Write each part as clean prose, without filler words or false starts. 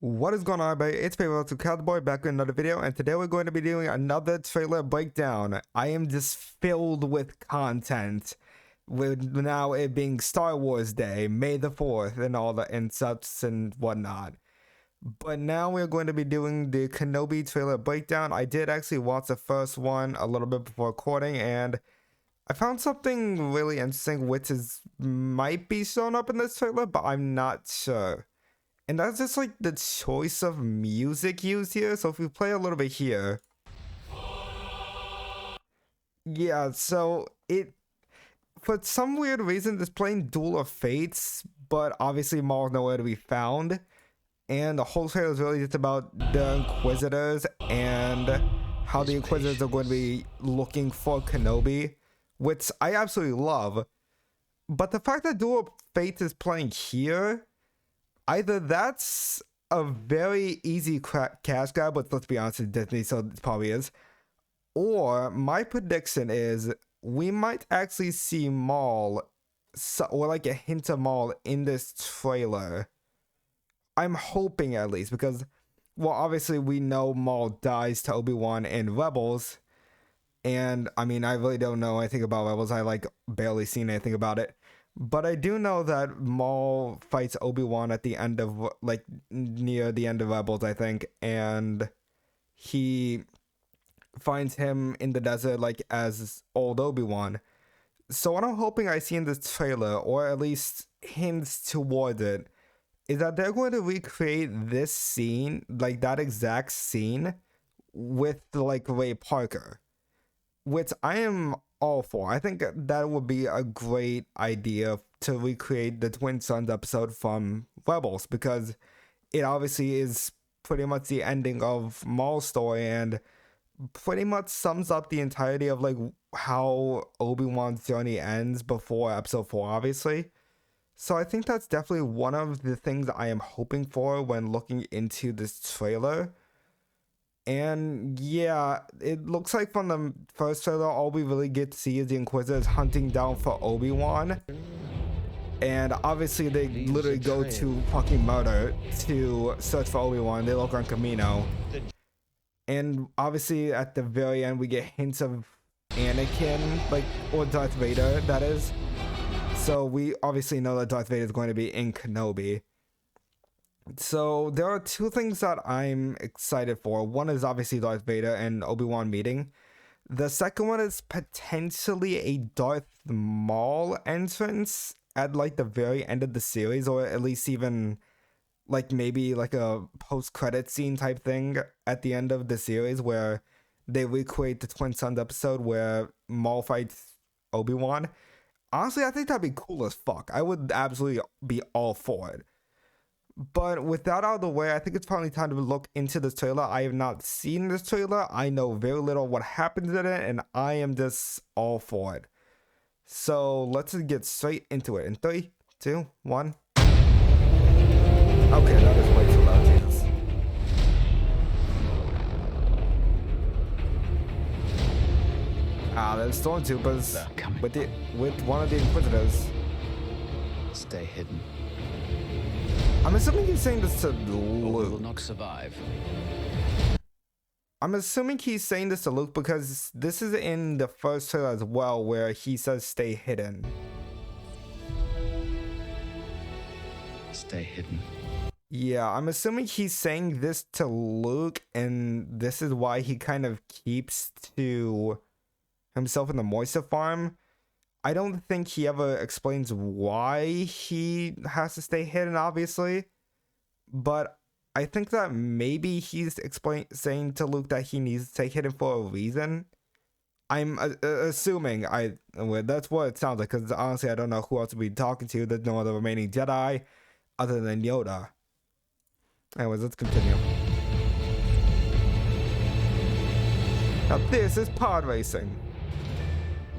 What is going on, everybody? It's Favorite to Cowboy back with another video, and today we're going to be doing another trailer breakdown. I am just filled with content, with now it being Star Wars Day, May the 4th, and all the insults and whatnot. But now we're going to be doing the Kenobi trailer breakdown. I did actually watch the first one a little bit before recording, and I found something really interesting, which might be shown up in this trailer, but I'm not sure. And that's just like the choice of music used here. So if we play a little bit here. Yeah, so for some weird reason, it's playing Duel of Fates, but obviously Maul's nowhere to be found. And the whole trailer is really just about the Inquisitors and how the Inquisitors are going to be looking for Kenobi, which I absolutely love. But the fact that Duel of Fates is playing here, either that's a very easy cash grab, but let's be honest, it's Disney, so it probably is. Or my prediction is we might actually see Maul, or like a hint of Maul in this trailer. I'm hoping at least, because, well, obviously we know Maul dies to Obi-Wan in Rebels. And, I mean, I really don't know anything about Rebels. I, barely seen anything about it. But I do know that Maul fights Obi-Wan at the end of, near the end of Rebels, I think. And he finds him in the desert, as old Obi-Wan. So what I'm hoping I see in this trailer, or at least hints toward it, is that they're going to recreate this scene, that exact scene, with, Ray Parker. Which I am all for. I think that would be a great idea to recreate the Twin Sons episode from Rebels, because it obviously is pretty much the ending of Maul's story and pretty much sums up the entirety of how Obi-Wan's journey ends before episode 4, obviously. So I think that's definitely one of the things I am hoping for when looking into this trailer. And yeah, it looks like from the first trailer, all we really get to see is the Inquisitors hunting down for Obi-Wan. And obviously they literally go to fucking murder to search for Obi-Wan. They look on Camino. And obviously at the very end, we get hints of Anakin, or Darth Vader, that is. So we obviously know that Darth Vader is going to be in Kenobi. So there are two things that I'm excited for. One is obviously Darth Vader and Obi-Wan meeting. The second one is potentially a Darth Maul entrance at the very end of the series, or at least even maybe a post-credit scene type thing at the end of the series where they recreate the Twin Sons episode where Maul fights Obi-Wan. Honestly, I think that'd be cool as fuck. I would absolutely be all for it. But with that out of the way, I think it's finally time to look into this trailer. I have not seen this trailer. I know very little what happens in it, and I am just all for it. So let's just get straight into it. In 3, 2, 1. Okay, that is way too loud, Jesus. There's stormtroopers with one of the Inquisitors. Stay hidden. I'm assuming he's saying this to Luke. Luke. Will not survive. I'm assuming he's saying this to Luke because this is in the first trailer as well, where he says stay hidden. Stay hidden. Yeah, I'm assuming he's saying this to Luke, and this is why he kind of keeps to himself in the moisture farm. I don't think he ever explains why he has to stay hidden, obviously. But I think that maybe he's saying to Luke that he needs to stay hidden for a reason. I'm assuming. That's what it sounds like, because honestly, I don't know who else to be talking to. There's no other remaining Jedi other than Yoda. Anyways, let's continue. Now this is pod racing.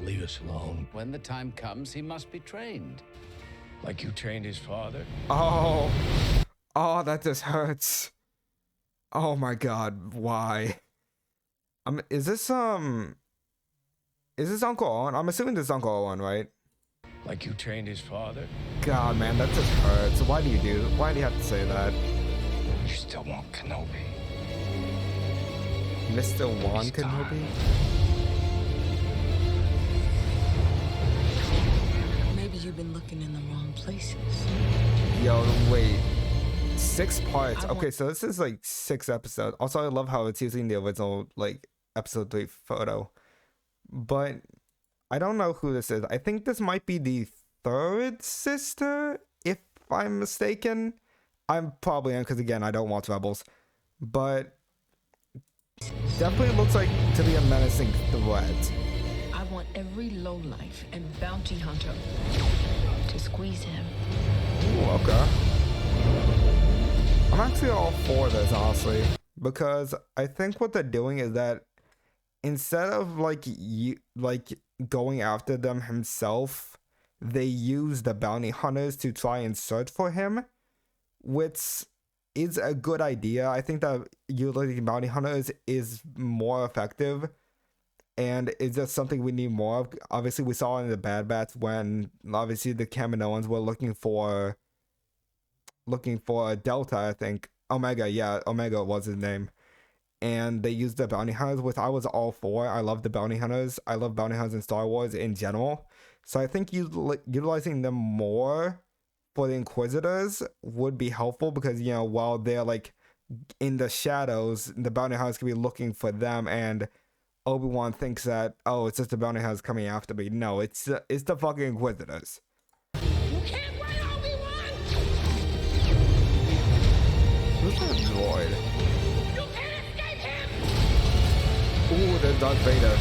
Leave us alone. When the time comes, he must be trained. Like you trained his father? Oh, that just hurts. Oh my God, why? Is this Uncle Owen? I'm assuming this is Uncle Owen, right? Like you trained his father? God, man, that just hurts. Why do you have to say that? You still want Kenobi. Mr. Juan He's Kenobi? Maybe you've been looking in the wrong places. Yo, wait. 6 parts. Okay, so this is like 6 episodes. Also, I love how it's using the original, like, episode 3 photo. But I don't know who this is. I think this might be the 3rd sister, if I'm mistaken. I'm probably am, because again, I don't watch Rebels. But definitely looks like to be a menacing threat. I want every lowlife and bounty hunter to squeeze him. Ooh, okay. I'm actually all for this, honestly, because I think what they're doing is that instead of like going after them himself, they use the bounty hunters to try and search for him, which is a good idea. I think that utilizing bounty hunters is more effective, and it's just something we need more of. Obviously, we saw in the Bad Batch when obviously the Kaminoans were looking for a Delta, I think. Omega, yeah, Omega was his name. And they used the bounty hunters, which I was all for. I love the bounty hunters. I love bounty hunters in Star Wars in general. So I think utilizing them more for the Inquisitors would be helpful, because, you know, while they're like in the shadows, the bounty hunters could be looking for them, and Obi-Wan thinks that, oh, it's just the bounty hunters coming after me. No, it's the fucking Inquisitors. You can't run, Obi-Wan! Who's that droid? You can't escape him! Ooh, there's Darth Vader.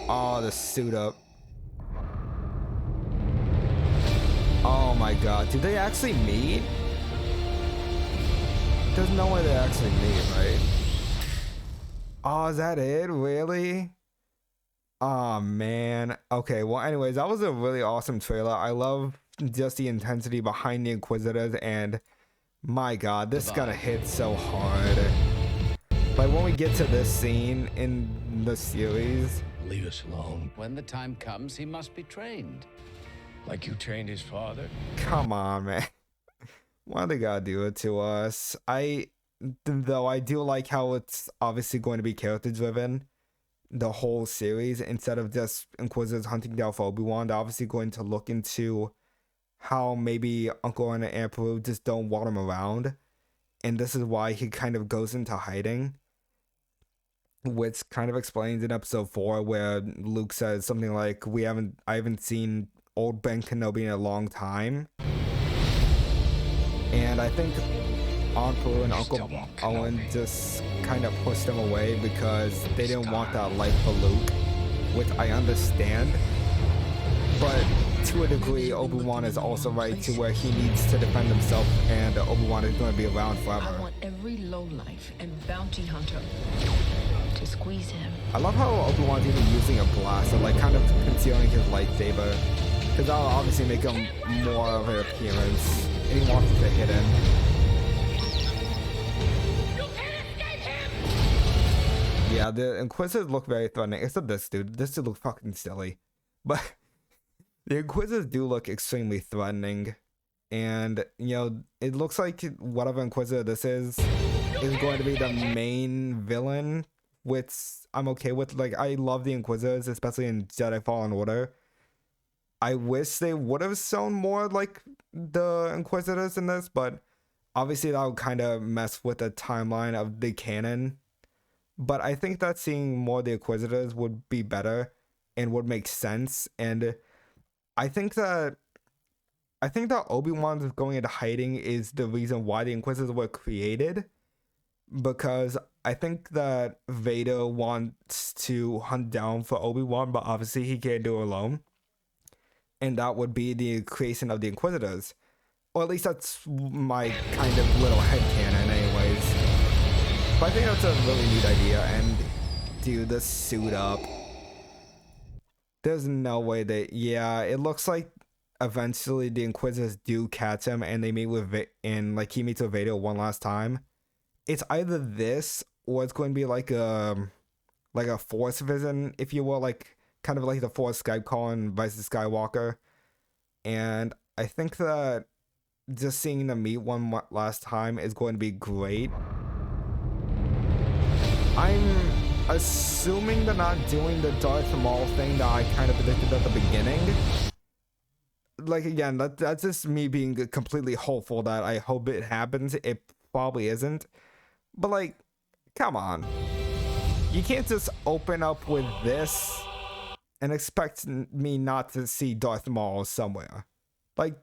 Oh, the suit up. Oh my god, did they actually meet? There's no way they actually meet, right? Oh, is that it? Really? Oh man. Okay, well anyways, that was a really awesome trailer. I love just the intensity behind the Inquisitors, and my god, this is gonna hit so hard. Like when we get to this scene in the series. Leave us alone. When the time comes, he must be trained. Like you trained his father. Come on, man. Why they gotta do it to us? Though I do like how it's obviously going to be character driven, the whole series, instead of just Inquisitors hunting down for Obi-Wan. They're obviously going to look into how maybe Uncle and Aunt Peru just don't want him around, and this is why he kind of goes into hiding, which kind of explains in episode 4 where Luke says something like, I haven't seen old Ben Kenobi in a long time. And I think Aunt Peru and Uncle Owen just kind of pushed him away because they didn't want that life for Luke, which I understand. But to a degree, Obi-Wan is also right to where he needs to defend himself, and Obi-Wan is going to be around forever. I want every lowlife and bounty hunter to squeeze him. I love how Obi-Wan's even using a blaster, like kind of concealing his lightsaber, because that'll obviously make him more of an appearance, and he wants it to hit him. You can't escape him! Yeah, the Inquisitors look very threatening, except this dude. This dude looks fucking silly. But the Inquisitors do look extremely threatening. And, you know, it looks like whatever Inquisitor this is going to be the main villain, which I'm okay with. Like, I love the Inquisitors, especially in Jedi Fallen Order. I wish they would have shown more like the Inquisitors in this, but obviously that would kind of mess with the timeline of the canon. But I think that seeing more of the Inquisitors would be better and would make sense. And I think that Obi-Wan going into hiding is the reason why the Inquisitors were created, because I think that Vader wants to hunt down for Obi-Wan, but obviously he can't do it alone. And that would be the creation of the Inquisitors. Or at least that's my kind of little headcanon anyways. But I think that's a really neat idea. And dude, the suit up. There's no way yeah, it looks like eventually the Inquisitors do catch him and they meet with he meets with Vader one last time. It's either this or it's going to be like a Force vision, if you will, like kind of like the Force Skype call in Rise of Skywalker. And I think that just seeing them meet one last time is going to be great. I'm assuming they're not doing the Darth Maul thing that I kind of predicted at the beginning. Like, again, that's just me being completely hopeful that I hope it happens. It probably isn't. But, like, come on. You can't just open up with this and expect me not to see Darth Maul somewhere. Like,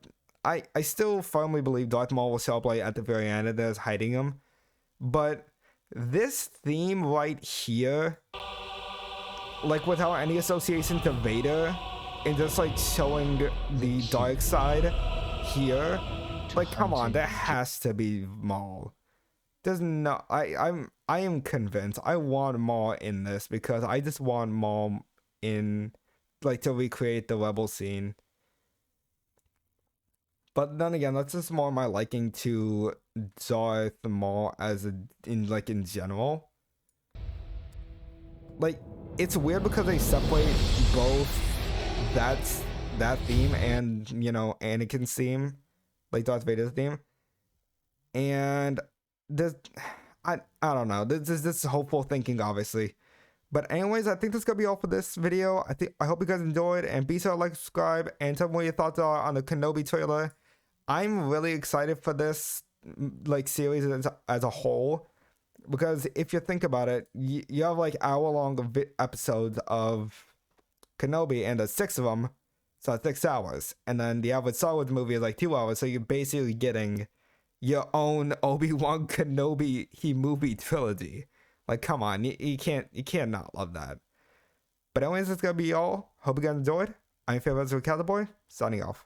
I still firmly believe Darth Maul will show up, like, at the very end and there's hiding him. But this theme right here, like, without any association to Vader, and just, like, showing the dark side here, like, come on, that has to be Maul. There's no, I am convinced. I want Maul in this because I just want Maul in, like, to recreate the Rebel scene. But then again, that's just more my liking to Darth Maul in general. Like, it's weird because they separate both that theme and, you know, Anakin's theme, like Darth Vader's theme. And this, I don't know. This is hopeful thinking, obviously. But anyways, I think that's gonna be all for this video. I hope you guys enjoyed, and be sure to like, subscribe, and tell me what your thoughts are on the Kenobi trailer. I'm really excited for this, like, series as a whole, because if you think about it, you have like hour-long episodes of Kenobi, and there's 6 of them, so that's 6 hours. And then the average Star Wars movie is like 2 hours, so you're basically getting your own Obi-Wan Kenobi movie trilogy. Like, come on, you can't not love that. But anyways, that's gonna be all. Hope you guys enjoyed. I'm your favorite Cowboy, signing off.